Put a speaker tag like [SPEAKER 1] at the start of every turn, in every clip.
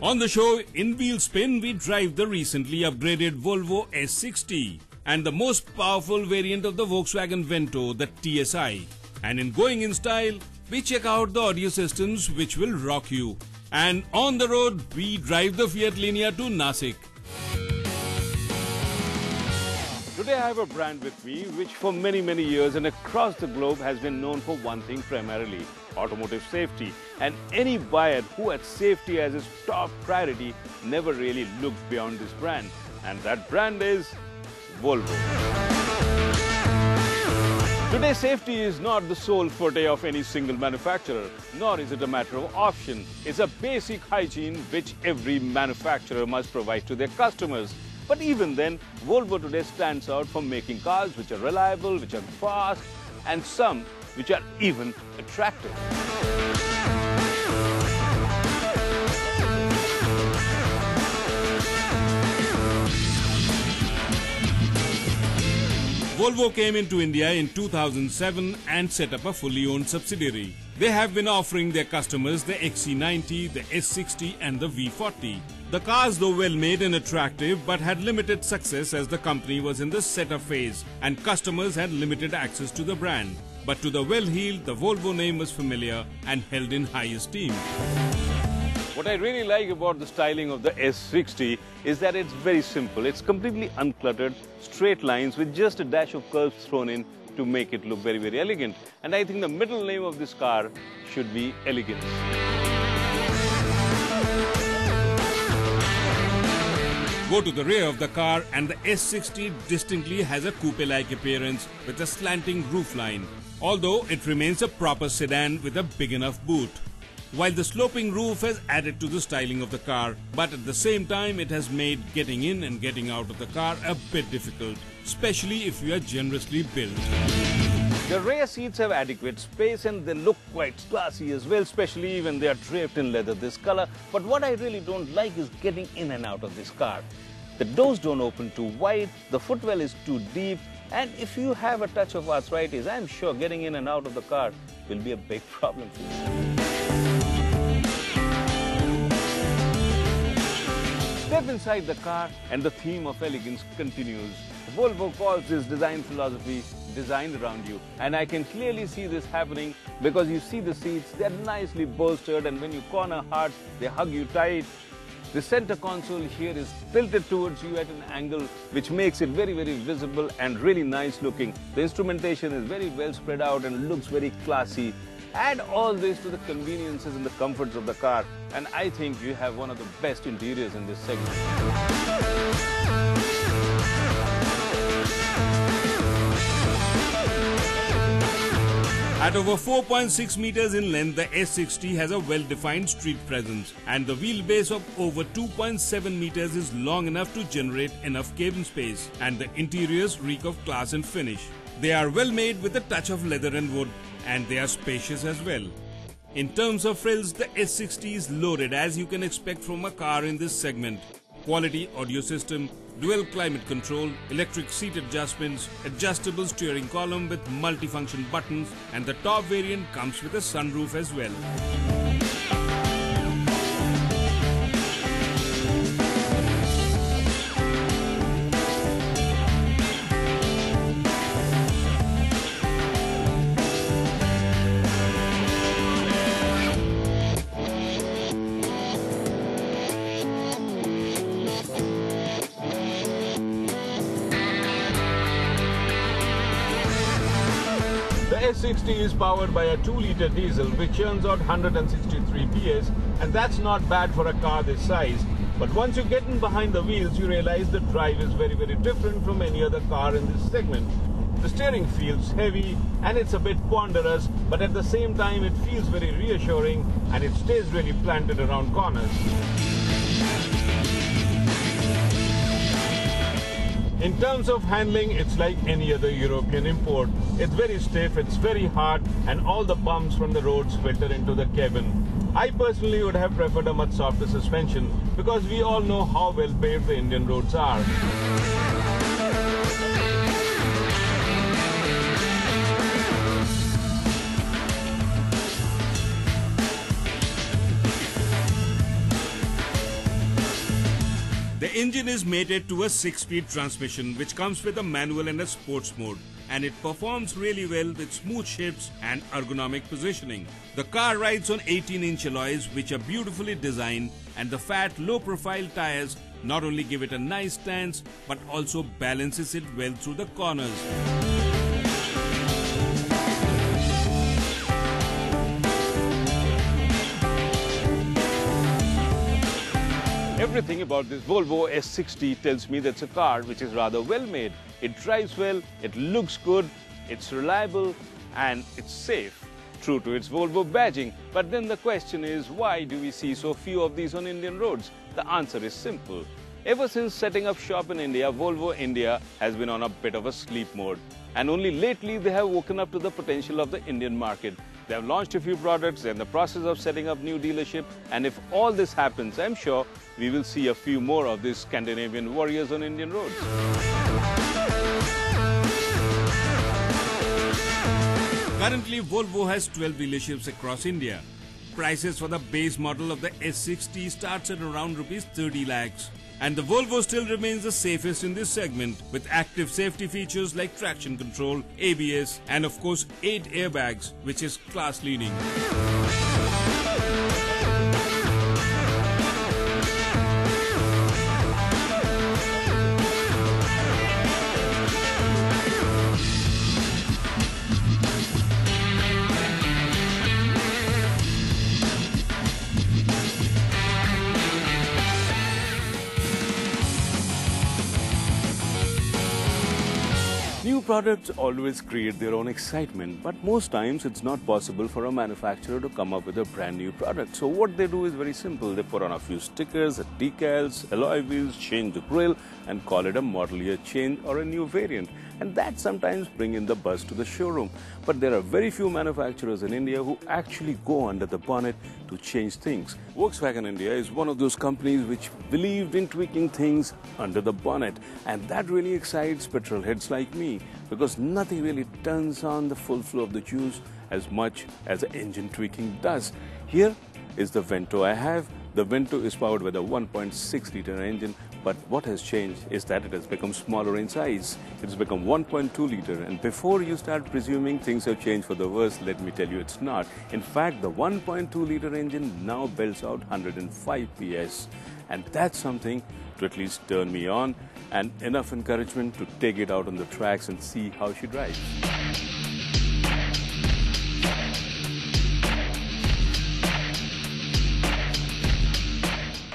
[SPEAKER 1] On the show, in wheel spin, we drive the recently upgraded Volvo S60 and the most powerful variant of the Volkswagen Vento, the TSI. And in going in style, we check out the audio systems which will rock you. And on the road, we drive the Fiat Linea to Nashik. Today I have a brand with me which for many years and across the globe has been known for one thing primarily: automotive safety. And any buyer who had safety as his top priority never really looked beyond this brand. And that brand is Volvo. Today, safety is not the sole forte of any single manufacturer, nor is it a matter of option. It's a basic hygiene which every manufacturer must provide to their customers. But even then, Volvo today stands out for making cars which are reliable, which are fast, and some which are even attractive. Volvo came into India in 2007 and set up a fully owned subsidiary. They have been offering their customers the XC90, the S60 and the V40. The cars, though well made and attractive, but had limited success as the company was in the setup phase and customers had limited access to the brand. But to the well-heeled, the Volvo name was familiar and held in high esteem. What I really like about the styling of the S60 is that it's very simple. It's completely uncluttered, straight lines with just a dash of curves thrown in to make it look very elegant. And I think the middle name of this car should be elegance. Go to the rear of the car and the S60 distinctly has a coupe-like appearance with a slanting roofline, although it remains a proper sedan with a big enough boot. While the sloping roof has added to the styling of the car, but at the same time it has made getting in and getting out of the car a bit difficult, especially if you are generously built. The rear seats have adequate space and they look quite classy as well, especially when they are draped in leather this color. But what I really don't like is getting in and out of this car. The doors don't open too wide, the footwell is too deep, and if you have a touch of arthritis, I'm sure getting in and out of the car will be a big problem for you. Step inside the car and the theme of elegance continues. Volvo calls this design philosophy designed around you, and I can clearly see this happening because you see the seats, they're nicely bolstered, and when you corner hard, they hug you tight. The center console here is tilted towards you at an angle which makes it very visible and really nice looking. The instrumentation is very well spread out and looks very classy. Add all this to the conveniences and the comforts of the car, and I think you have one of the best interiors in this segment. At over 4.6 meters in length, the S60 has a well-defined street presence, and the wheelbase of over 2.7 meters is long enough to generate enough cabin space, and the interiors reek of class and finish. They are well made with a touch of leather and wood, and they are spacious as well. In terms of frills, the S60 is loaded as you can expect from a car in this segment. Quality audio system, dual climate control, electric seat adjustments, adjustable steering column with multifunction buttons, and the top variant comes with a sunroof as well. The S60 is powered by a 2-liter diesel which churns out 163 PS, and that's not bad for a car this size. But once you get in behind the wheels, you realize the drive is very different from any other car in this segment. The steering feels heavy and it's a bit ponderous, but at the same time it feels very reassuring and it stays really planted around corners. In terms of handling, it's like any other European import. It's very stiff, it's very hard, and all the bumps from the roads filter into the cabin. I personally would have preferred a much softer suspension because we all know how well paved the Indian roads are. The engine is mated to a 6-speed transmission which comes with a manual and a sports mode, and it performs really well with smooth shifts and ergonomic positioning. The car rides on 18-inch alloys which are beautifully designed, and the fat low-profile tires not only give it a nice stance but also balances it well through the corners. Everything about this Volvo S60 tells me that's a car which is rather well made. It drives well, it looks good, it's reliable and it's safe. True to its Volvo badging. But then the question is, why do we see so few of these on Indian roads? The answer is simple. Ever since setting up shop in India, Volvo India has been on a bit of a sleep mode. And only lately they have woken up to the potential of the Indian market. They have launched a few products, they're in the process of setting up new dealership, and if all this happens, I'm sure we will see a few more of these Scandinavian warriors on Indian roads. Currently, Volvo has 12 dealerships across India. Prices for the base model of the S60 starts at around Rs 30 lakhs. And the Volvo still remains the safest in this segment, with active safety features like traction control, ABS and of course 8 airbags, which is class leading. New products always create their own excitement, but most times it's not possible for a manufacturer to come up with a brand new product. So what they do is very simple. They put on a few stickers, decals, alloy wheels, change the grille and call it a model year change or a new variant. And that sometimes bring in the buzz to the showroom. But there are very few manufacturers in India who actually go under the bonnet to change things. Volkswagen India is one of those companies which believed in tweaking things under the bonnet. And that really excites petrol heads like me, because nothing really turns on the full flow of the juice as much as the engine tweaking does. Here is the Vento I have. The Vento is powered with a 1.6-liter engine, but what has changed is that it has become smaller in size. It's become 1.2-liter, and before you start presuming things have changed for the worse, let me tell you it's not. In fact, the 1.2-liter engine now belts out 105 PS, and that's something to at least turn me on, and enough encouragement to take it out on the tracks and see how she drives.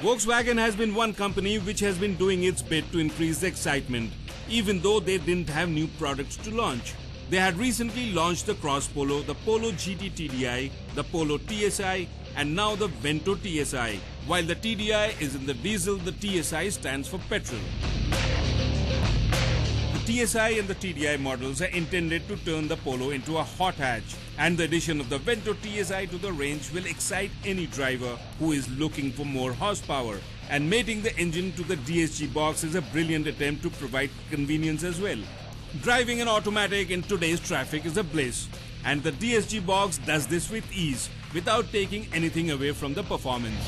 [SPEAKER 1] Volkswagen has been one company which has been doing its bit to increase the excitement, even though they didn't have new products to launch. They had recently launched the Cross Polo, the Polo GT TDI, the Polo TSI, and now the Vento TSI. While the TDI is in the diesel, the TSI stands for petrol. The TSI and the TDI models are intended to turn the Polo into a hot hatch, and the addition of the Vento TSI to the range will excite any driver who is looking for more horsepower. And mating the engine to the DSG box is a brilliant attempt to provide convenience as well. Driving an automatic in today's traffic is a bliss, and the DSG box does this with ease without taking anything away from the performance.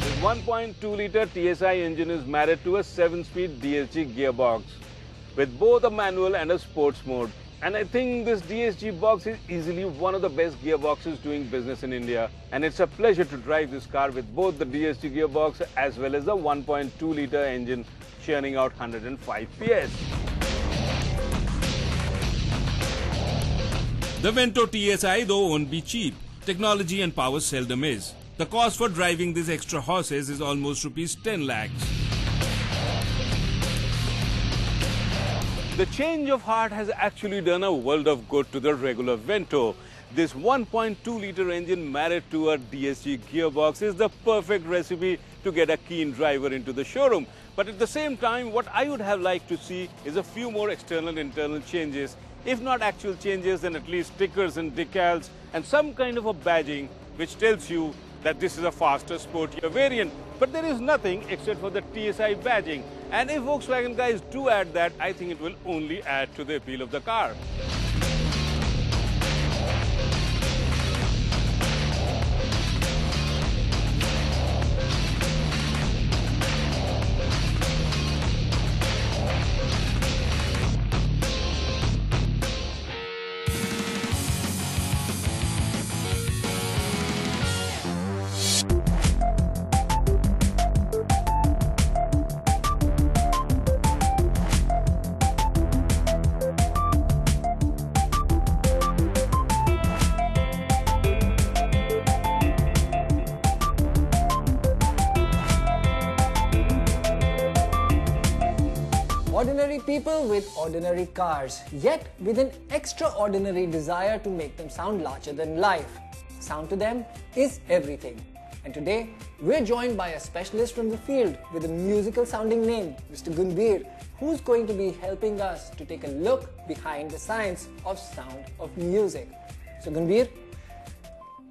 [SPEAKER 1] This 1.2-liter TSI engine is married to a 7-speed DSG gearbox with both a manual and a sports mode. And I think this DSG box is easily one of the best gearboxes doing business in India. And it's a pleasure to drive this car with both the DSG gearbox as well as the 1.2-liter engine churning out 105 PS. The Vento TSI though won't be cheap. Technology and power seldom is. The cost for driving these extra horses is almost Rs 10 lakhs. The change of heart has actually done a world of good to the regular Vento. This 1.2-liter engine married to a DSG gearbox is the perfect recipe to get a keen driver into the showroom. But at the same time, what I would have liked to see is a few more external and internal changes. If not actual changes, then at least stickers and decals and some kind of a badging which tells you that this is a faster, sportier variant. But there is nothing except for the TSI badging. And if Volkswagen guys do add that, I think it will only add to the appeal of the car.
[SPEAKER 2] Ordinary people with ordinary cars, yet with an extraordinary desire to make them sound larger than life. Sound to them is everything. And today, we're joined by a specialist from the field with a musical sounding name, Mr. Gunbir, who's going to be helping us to take a look behind the science of sound of music. So Gunbir,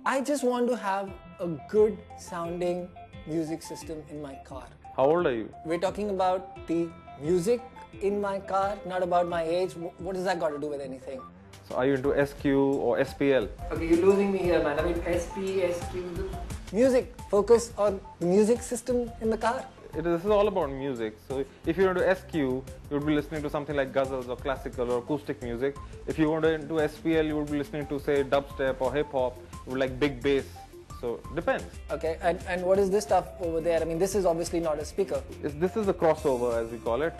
[SPEAKER 2] I just want to have a good sounding music system in my car.
[SPEAKER 3] How old are you?
[SPEAKER 2] We're talking about the music in my car, not about my age. What does that got to do with anything?
[SPEAKER 3] So are you into SQ or SPL?
[SPEAKER 2] Okay, you're losing me here, man. I mean, SP, SQ. Music. Focus on the music system in the car.
[SPEAKER 3] This is all about music. So if you're into SQ, you would be listening to something like ghazals or classical or acoustic music. If you want to into SPL, you would be listening to say dubstep or hip hop, like big bass. So depends.
[SPEAKER 2] Okay, and what is this stuff over there? I mean, this is obviously not a speaker.
[SPEAKER 3] This is the crossover, as we call it.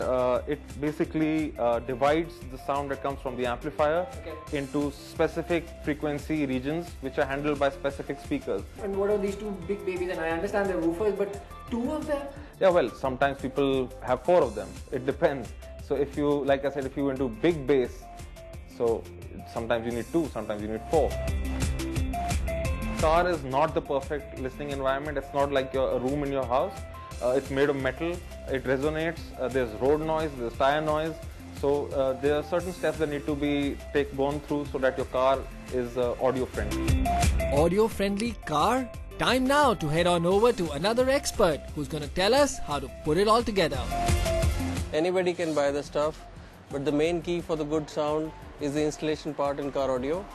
[SPEAKER 3] It basically divides the sound that comes from the amplifier into specific frequency regions, which are handled by specific speakers.
[SPEAKER 2] And what are these two big babies? And I understand they're woofers, but two of them?
[SPEAKER 3] Yeah, well, sometimes people have 4 of them. It depends. So if you, like I said, if you into big bass, so sometimes you need 2, sometimes you need 4. Car is not the perfect listening environment. It's not like a room in your house. It's made of metal. It resonates. There's road noise. There's tire noise. So there are certain steps that need to be gone through so that your car is audio friendly.
[SPEAKER 2] Audio friendly car? Time now to head on over to another expert who's going to tell us how to put it all together.
[SPEAKER 4] Anybody can buy the stuff, but the main key for the good sound is the installation part in car audio.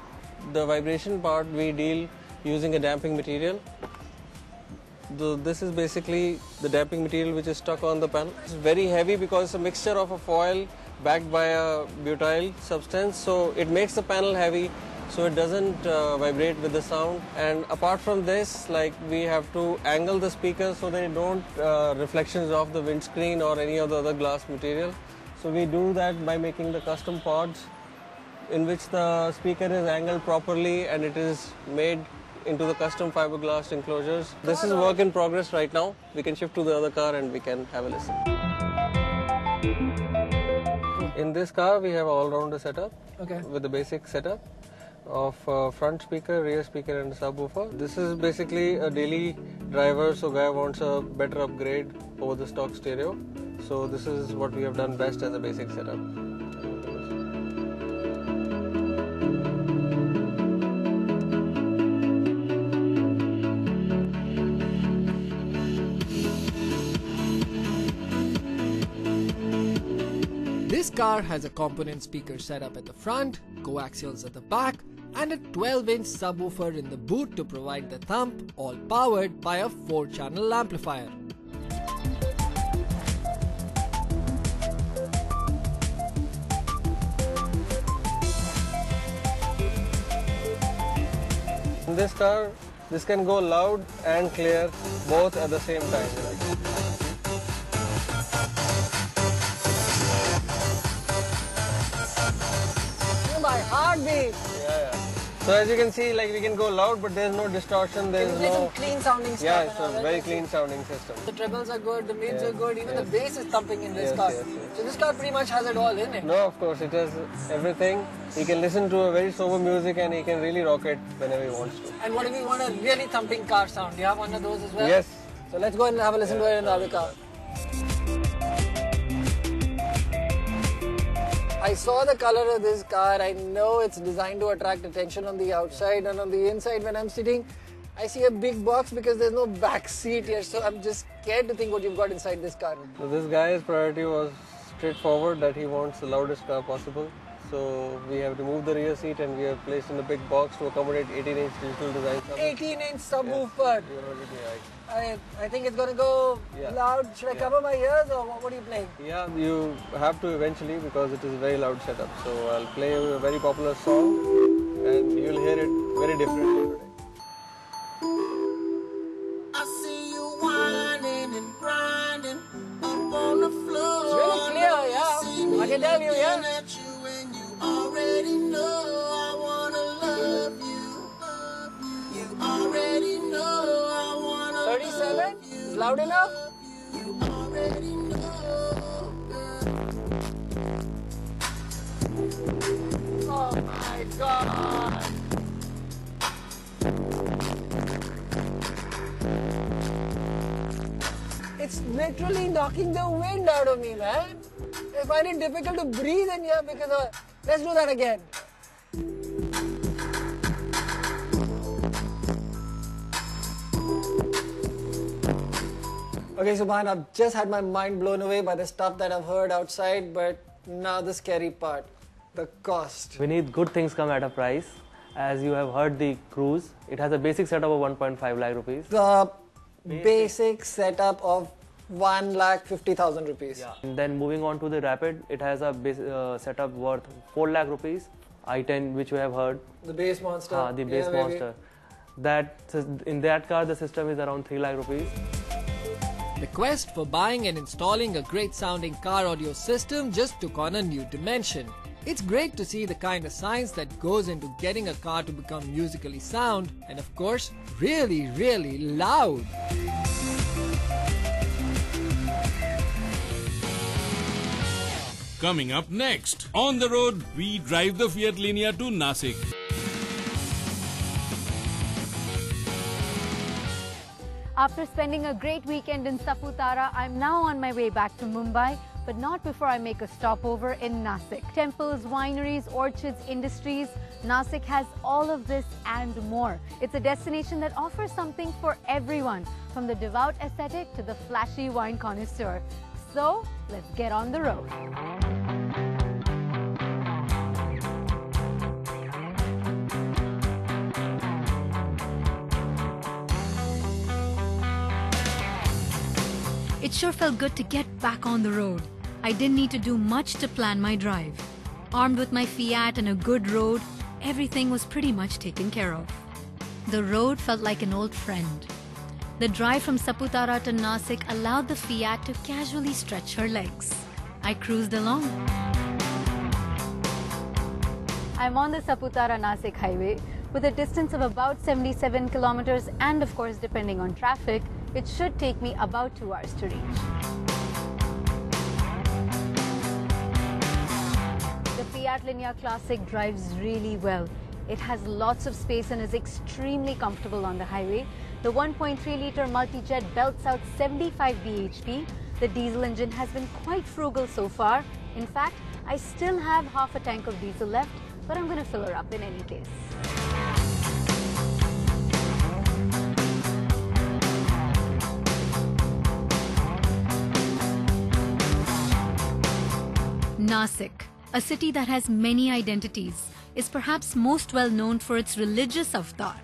[SPEAKER 4] The vibration part we deal using a damping material. This is basically the damping material which is stuck on the panel. It's very heavy because it's a mixture of a foil backed by a butyl substance, so it makes the panel heavy so it doesn't vibrate with the sound. And apart from this, like, we have to angle the speakers so they don't reflections off the windscreen or any of the other glass material. So we do that by making the custom pods in which the speaker is angled properly and it is made into the custom fiberglass enclosures. This is work in progress right now. We can shift to the other car and we can have a listen. In this car we have an all-rounder setup with the basic setup of front speaker, rear speaker and subwoofer. This is basically a daily driver, so guy wants a better upgrade over the stock stereo. So this is what we have done best as a basic setup.
[SPEAKER 2] This car has a component speaker setup at the front, coaxials at the back, and a 12-inch subwoofer in the boot to provide the thump, all powered by a 4-channel amplifier.
[SPEAKER 4] In this car, this can go loud and clear both at the same time.
[SPEAKER 2] My heartbeat!
[SPEAKER 4] Yeah. So as you can see, like, we can go loud, but there's no distortion. There's no
[SPEAKER 2] clean sounding stuff.
[SPEAKER 4] Yeah, it's a very clean sounding system.
[SPEAKER 2] The trebles are good, the mids are good, even the bass is thumping in this car.
[SPEAKER 4] Yes.
[SPEAKER 2] So this car pretty much has it all, isn't it?
[SPEAKER 4] No, of course, it has everything. He can listen to a very sober music and he can really rock it whenever he wants to.
[SPEAKER 2] And what if we want a really thumping car sound? Do you have one of those as well?
[SPEAKER 4] Yes.
[SPEAKER 2] So let's go and have a listen to it in the other car. I saw the color of this car. I know it's designed to attract attention on the outside, and on the inside when I'm sitting, I see a big box because there's no back seat here. So I'm just scared to think what you've got inside this car.
[SPEAKER 4] So this guy's priority was straightforward, that he wants the loudest car possible. So we have removed the rear seat and we have placed in a big box to accommodate 18-inch digital design.
[SPEAKER 2] 18-inch subwoofer.
[SPEAKER 4] Yes,
[SPEAKER 2] I think it's going to go loud. Should I cover my ears or what are you playing?
[SPEAKER 4] yeah, you have to eventually because it is a very loud setup. So I'll play a very popular song and you'll hear it very differently today.
[SPEAKER 5] I see you whining and grinding up on the floor.
[SPEAKER 2] It's really clear, yeah. I can tell you, yeah.
[SPEAKER 5] At you and you already know I wanna love you. You already know I wanna
[SPEAKER 2] 37?
[SPEAKER 5] love you.
[SPEAKER 2] Is loud enough?
[SPEAKER 5] You already know, girl.
[SPEAKER 2] Oh my God! It's literally knocking the wind out of me, man. I find it difficult to breathe in here because of... Let's do that again. Okay, Subhan, I've just had my mind blown away by the stuff that I've heard outside, but now the scary part, the cost.
[SPEAKER 6] We need good things come at a price. As you have heard the Cruise, it has a basic setup of 1.5 lakh rupees.
[SPEAKER 2] The basic setup of 1,50,000 rupees.
[SPEAKER 6] Yeah. And then moving on to the Rapid, it has a setup worth 4 lakh rupees. i10, which you have heard.
[SPEAKER 2] The base monster.
[SPEAKER 6] The base monster. In that car, the system is around 3 lakh rupees.
[SPEAKER 2] The quest for buying and installing a great sounding car audio system just took on a new dimension. It's great to see the kind of science that goes into getting a car to become musically sound and of course, really, really loud.
[SPEAKER 1] Coming up next, on the road, we drive the Fiat Linea to Nashik.
[SPEAKER 7] After spending a great weekend in Saputara, I'm now on my way back to Mumbai, but not before I make a stopover in Nashik. Temples, wineries, orchards, industries, Nashik has all of this and more. It's a destination that offers something for everyone, from the devout ascetic to the flashy wine connoisseur. So, let's get on the road. It sure felt good to get back on the road. I didn't need to do much to plan my drive. Armed with my Fiat and a good road, everything was pretty much taken care of. The road felt like an old friend. The drive from Saputara to Nashik allowed the Fiat to casually stretch her legs. I cruised along. I'm on the Saputara-Nashik highway with a distance of about 77 kilometers and of course, depending on traffic, it should take me about 2 hours to reach. The Fiat Linea Classic drives really well. It has lots of space and is extremely comfortable on the highway. The 1.3-litre multi-jet belts out 75 bhp. The diesel engine has been quite frugal so far. In fact, I still have half a tank of diesel left, but I'm going to fill her up in any case. Nashik, a city that has many identities, is perhaps most well known for its religious avatar.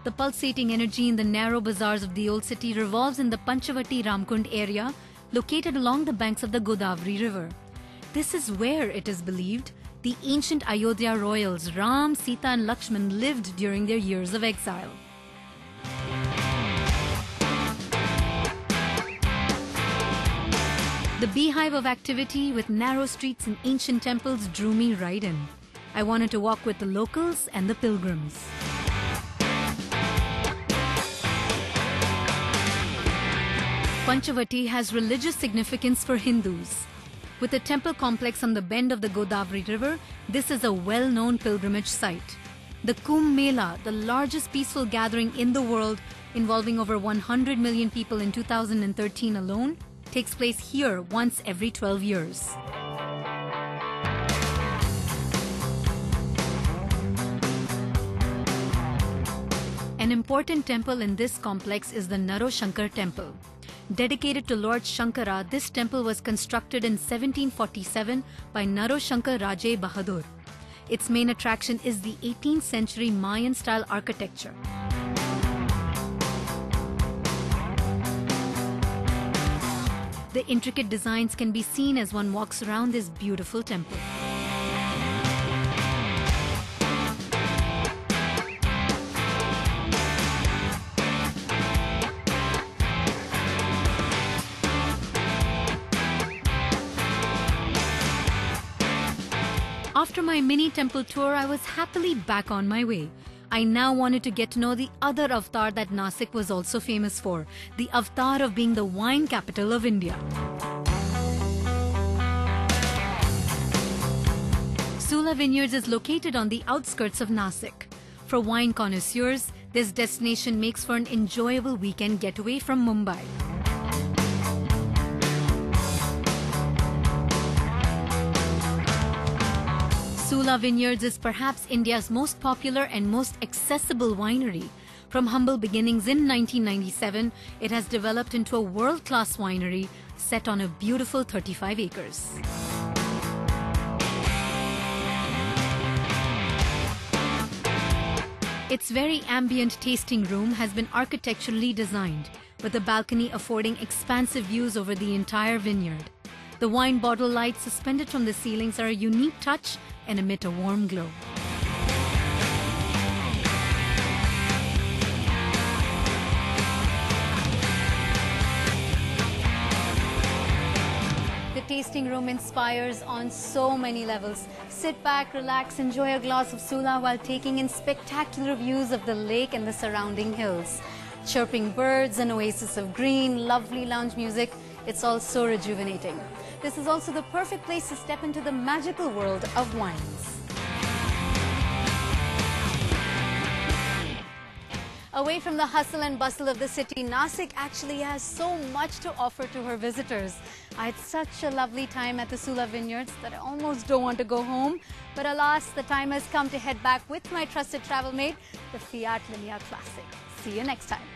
[SPEAKER 7] The pulsating energy in the narrow bazaars of the old city revolves in the Panchavati Ramkund area, located along the banks of the Godavari River. This is where, it is believed, the ancient Ayodhya royals Ram, Sita and Lakshman lived during their years of exile. The beehive of activity with narrow streets and ancient temples drew me right in. I wanted to walk with the locals and the pilgrims. Panchavati has religious significance for Hindus. With a temple complex on the bend of the Godavari River, this is a well-known pilgrimage site. The Kumbh Mela, the largest peaceful gathering in the world, involving over 100 million people in 2013 alone, takes place here once every 12 years. An important temple in this complex is the Naroshankar temple. Dedicated to Lord Shankara, this temple was constructed in 1747 by Naroshankar Raje Bahadur. Its main attraction is the 18th century Mayan-style architecture. The intricate designs can be seen as one walks around this beautiful temple. After my mini temple tour, I was happily back on my way. I now wanted to get to know the other avatar that Nashik was also famous for, the avatar of being the wine capital of India. Sula Vineyards is located on the outskirts of Nashik. For wine connoisseurs, this destination makes for an enjoyable weekend getaway from Mumbai. Sula Vineyards is perhaps India's most popular and most accessible winery. From humble beginnings in 1997, it has developed into a world-class winery set on a beautiful 35 acres. Its very ambient tasting room has been architecturally designed, with a balcony affording expansive views over the entire vineyard. The wine bottle lights suspended from the ceilings are a unique touch and emit a warm glow. The tasting room inspires on so many levels. Sit back, relax, enjoy a glass of Sula while taking in spectacular views of the lake and the surrounding hills. Chirping birds, an oasis of green, lovely lounge music. It's all so rejuvenating. This is also the perfect place to step into the magical world of wines. Away from the hustle and bustle of the city, Nashik actually has so much to offer to her visitors. I had such a lovely time at the Sula Vineyards that I almost don't want to go home. But alas, the time has come to head back with my trusted travel mate, the Fiat Linea Classic. See you next time.